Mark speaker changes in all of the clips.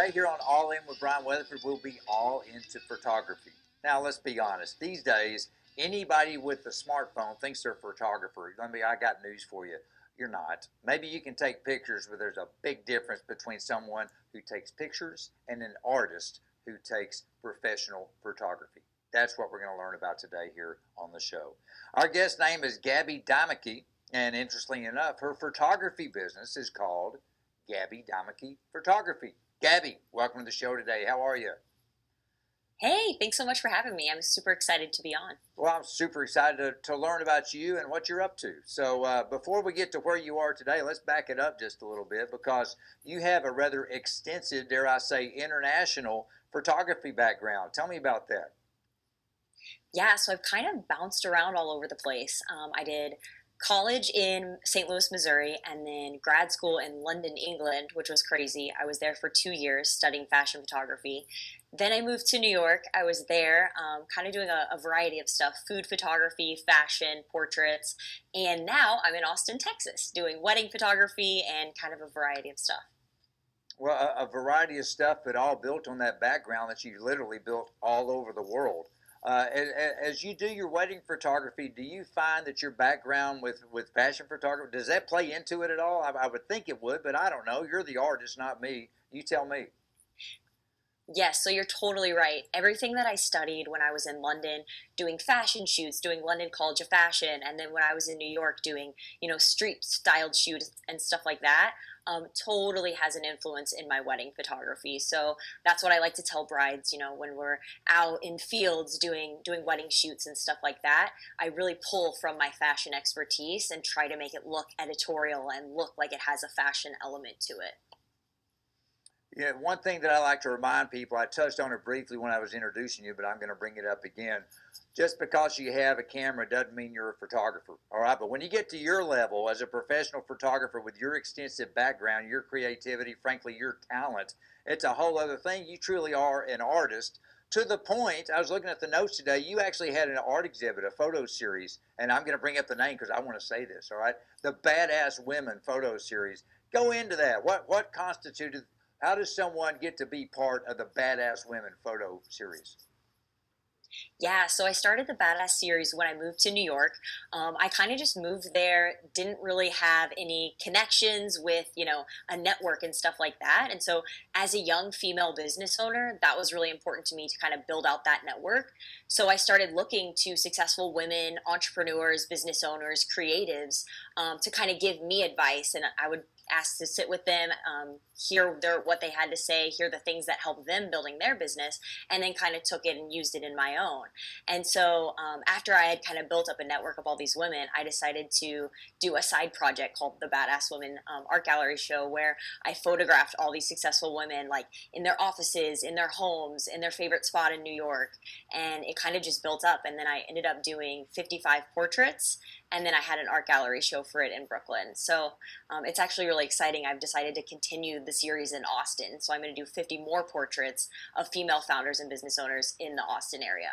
Speaker 1: Today here on All In with Bryan Weatherford, we'll be all into photography. Now, let's be honest. These days, anybody with a smartphone thinks they're a photographer. I got news for you. You're not. Maybe you can take pictures, but there's a big difference between someone who takes pictures and an artist who takes professional photography. That's what we're going to learn about today here on the show. Our guest name is Gaby Deimeke, and interestingly enough, her photography business is called Gaby Deimeke Photography. Gaby, welcome to the show today. How are you?
Speaker 2: Hey, thanks so much for having me. I'm super excited to be on.
Speaker 1: Well, I'm super excited to learn about you and what you're up to. So before we get to where you are today, let's back it up just a little bit because you have a rather extensive, dare I say, international photography background. Tell me about that.
Speaker 2: Yeah, so I've kind of bounced around all over the place. I did college in St. Louis, Missouri, and then grad school in London, England, which was crazy. I was there for 2 years studying fashion photography. Then I moved to New York. I was there kind of doing a variety of stuff, food photography, fashion, portraits. And now I'm in Austin, Texas, doing wedding photography and kind of a variety of stuff.
Speaker 1: Well, a variety of stuff, but all built on that background that you literally built all over the world. As you do your wedding photography, do you find that your background with fashion photography, does that play into it at all? I would think it would, but I don't know. You're the artist, not me. You tell me.
Speaker 2: Yes, so you're totally right. Everything that I studied when I was in London doing fashion shoots, doing London College of Fashion, and then when I was in New York doing, street styled shoots and stuff like that, totally has an influence in my wedding photography. So that's what I like to tell brides, when we're out in fields doing wedding shoots and stuff like that. I really pull from my fashion expertise and try to make it look editorial and look like it has a fashion element to it.
Speaker 1: Yeah, one thing that I like to remind people, I touched on it briefly when I was introducing you, but I'm going to bring it up again. Just because you have a camera doesn't mean you're a photographer, all right? But when you get to your level as a professional photographer with your extensive background, your creativity, frankly, your talent, it's a whole other thing. You truly are an artist to the point, I was looking at the notes today, you actually had an art exhibit, a photo series, and I'm going to bring up the name because I want to say this, all right? The Badass Women photo series. Go into that. What constituted... How does someone get to be part of the Badass Women photo series?
Speaker 2: Yeah, so I started the Badass series when I moved to New York. I kind of just moved there, didn't really have any connections with, a network and stuff like that. And so as a young female business owner, that was really important to me to kind of build out that network. So I started looking to successful women, entrepreneurs, business owners, creatives, to kind of give me advice. And I would ask to sit with them, hear what they had to say, hear the things that helped them building their business, and then kind of took it and used it in my own. And so after I had kind of built up a network of all these women, I decided to do a side project called the Badass Women Art Gallery Show, where I photographed all these successful women, like in their offices, in their homes, in their favorite spot in New York. And it kind of just built up. And then I ended up doing 55 portraits. And then I had an art gallery show for it in Brooklyn. So it's actually really exciting. I've decided to continue the series in Austin. So I'm going to do 50 more portraits of female founders and business owners in the Austin area.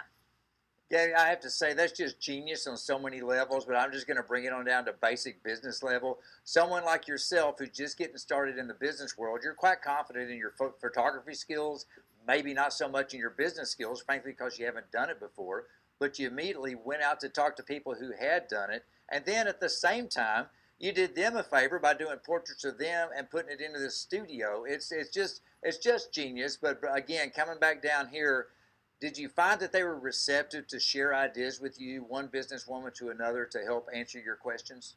Speaker 1: Yeah, I have to say that's just genius on so many levels, but I'm just going to bring it on down to basic business level. Someone like yourself who's just getting started in the business world, you're quite confident in your photography skills, maybe not so much in your business skills, frankly, because you haven't done it before. But you immediately went out to talk to people who had done it. And then at the same time, you did them a favor by doing portraits of them and putting it into the studio. It's just genius. But again, coming back down here, did you find that they were receptive to share ideas with you, one businesswoman to another, to help answer your questions?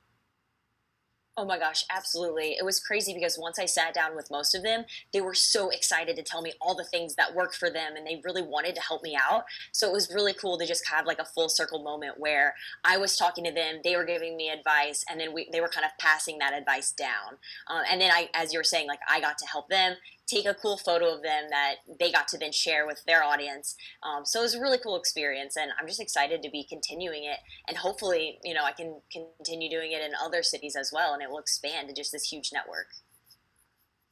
Speaker 2: Oh my gosh, absolutely. It was crazy because once I sat down with most of them, they were so excited to tell me all the things that worked for them and they really wanted to help me out. So it was really cool to just have like a full circle moment where I was talking to them, they were giving me advice, and then they were kind of passing that advice down. And then as you were saying, like I got to help them take a cool photo of them that they got to then share with their audience. So it was a really cool experience, and I'm just excited to be continuing it. And hopefully, I can continue doing it in other cities as well, and it will expand to just this huge network.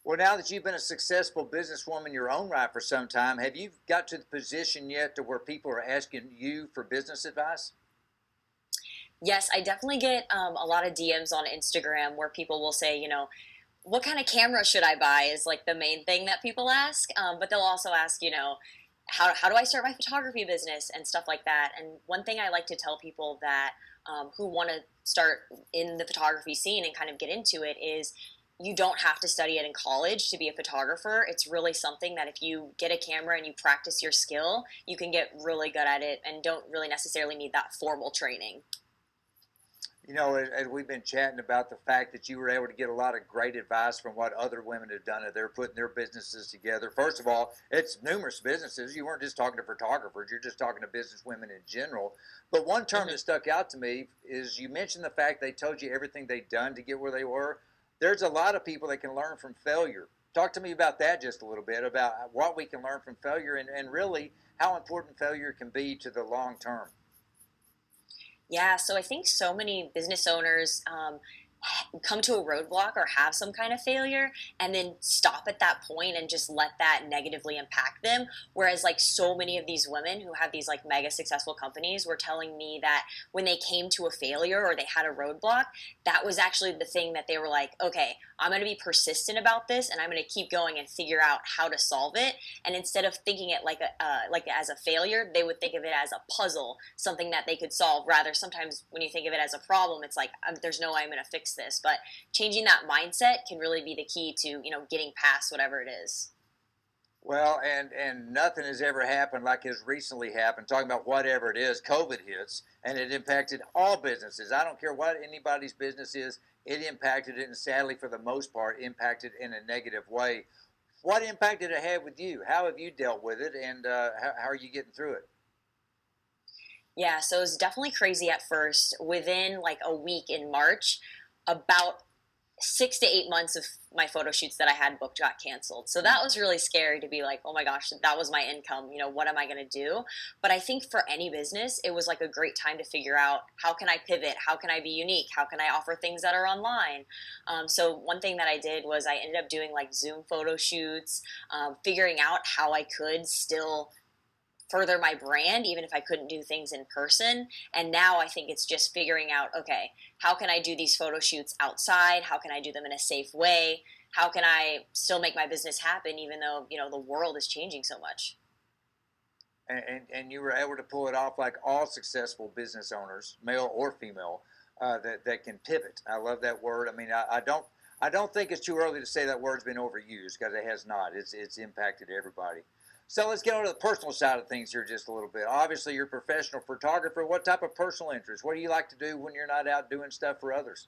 Speaker 1: Well, now that you've been a successful businesswoman in your own right for some time, have you got to the position yet to where people are asking you for business advice?
Speaker 2: Yes, I definitely get a lot of DMs on Instagram where people will say, what kind of camera should I buy is like the main thing that people ask. But they'll also ask, how do I start my photography business and stuff like that. And one thing I like to tell people that who want to start in the photography scene and kind of get into it is you don't have to study it in college to be a photographer. It's really something that if you get a camera and you practice your skill, you can get really good at it and don't really necessarily need that formal training.
Speaker 1: As we've been chatting about the fact that you were able to get a lot of great advice from what other women have done as they're putting their businesses together. First of all, it's numerous businesses. You weren't just talking to photographers, you're just talking to business women in general. But one term that stuck out to me is you mentioned the fact they told you everything they'd done to get where they were. There's a lot of people that can learn from failure. Talk to me about that just a little bit, about what we can learn from failure and really how important failure can be to the long term.
Speaker 2: Yeah, so I think so many business owners come to a roadblock or have some kind of failure and then stop at that point and just let that negatively impact them. Whereas, like, so many of these women who have these like mega successful companies were telling me that when they came to a failure or they had a roadblock, that was actually the thing that they were like, okay, I'm going to be persistent about this and I'm going to keep going and figure out how to solve it. And instead of thinking it like as a failure, they would think of it as a puzzle, something that they could solve. Rather, sometimes when you think of it as a problem, it's like there's no way I'm going to fix this. But changing that mindset can really be the key to getting past whatever it is.
Speaker 1: Well, and nothing has ever happened like has recently happened. Talking about whatever it is, COVID hits, and it impacted all businesses. I don't care what anybody's business is, it impacted it, and sadly, for the most part, impacted in a negative way. What impact did it have with you? How have you dealt with it, and how are you getting through it?
Speaker 2: Yeah, so it was definitely crazy at first. Within like a week in March, about 6 to 8 months of my photo shoots that I had booked got canceled. So that was really scary to be like, oh my gosh, that was my income. What am I going to do? But I think for any business, it was like a great time to figure out, how can I pivot? How can I be unique? How can I offer things that are online? So one thing that I did was I ended up doing like Zoom photo shoots, figuring out how I could still further my brand even if I couldn't do things in person. And now I think it's just figuring out, okay, how can I do these photo shoots outside? How can I do them in a safe way? How can I still make my business happen even though the world is changing so much?
Speaker 1: And you were able to pull it off like all successful business owners, male or female, that can pivot. I love that word. I mean, I don't think it's too early to say that word's been overused, because it has not. It's impacted everybody. So let's get on to the personal side of things here just a little bit. Obviously, you're a professional photographer. What type of personal interests? What do you like to do when you're not out doing stuff for others?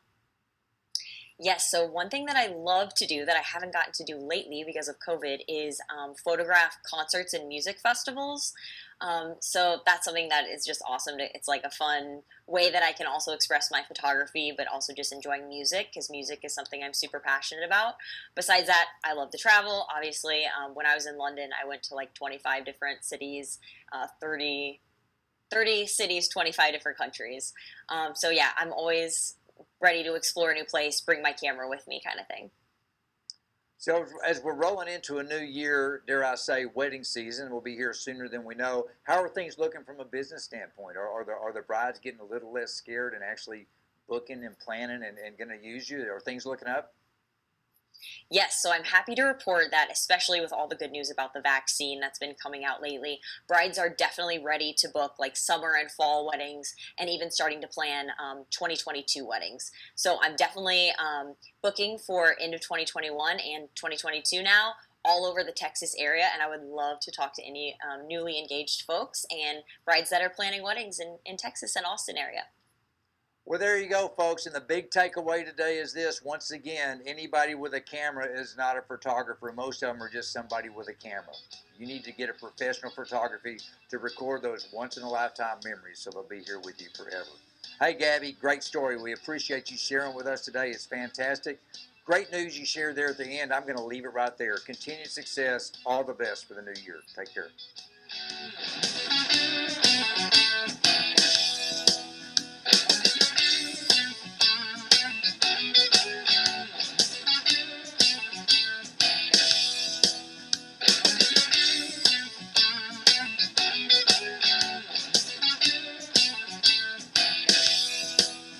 Speaker 2: Yes, so one thing that I love to do that I haven't gotten to do lately because of COVID is photograph concerts and music festivals. So that's something that is just awesome. It's like a fun way that I can also express my photography, but also just enjoying music, because music is something I'm super passionate about. Besides that, I love to travel. Obviously, when I was in London, I went to like 25 different cities, 30 cities, 25 different countries. So yeah, I'm always ready to explore a new place, bring my camera with me, kind of thing.
Speaker 1: So as we're rolling into a new year, dare I say, wedding season, we'll be here sooner than we know. How are things looking from a business standpoint? Are the brides getting a little less scared and actually booking and planning and going to use you? Are things looking up?
Speaker 2: Yes, so I'm happy to report that, especially with all the good news about the vaccine that's been coming out lately, brides are definitely ready to book like summer and fall weddings, and even starting to plan 2022 weddings. So I'm definitely booking for end of 2021 and 2022 now, all over the Texas area, and I would love to talk to any newly engaged folks and brides that are planning weddings in Texas and Austin area.
Speaker 1: Well, there you go, folks. And the big takeaway today is this. Once again, anybody with a camera is not a photographer. Most of them are just somebody with a camera. You need to get a professional photography to record those once-in-a-lifetime memories, so they'll be here with you forever. Hey, Gabby, great story. We appreciate you sharing with us today. It's fantastic. Great news you shared there at the end. I'm going to leave it right there. Continued success. All the best for the new year. Take care.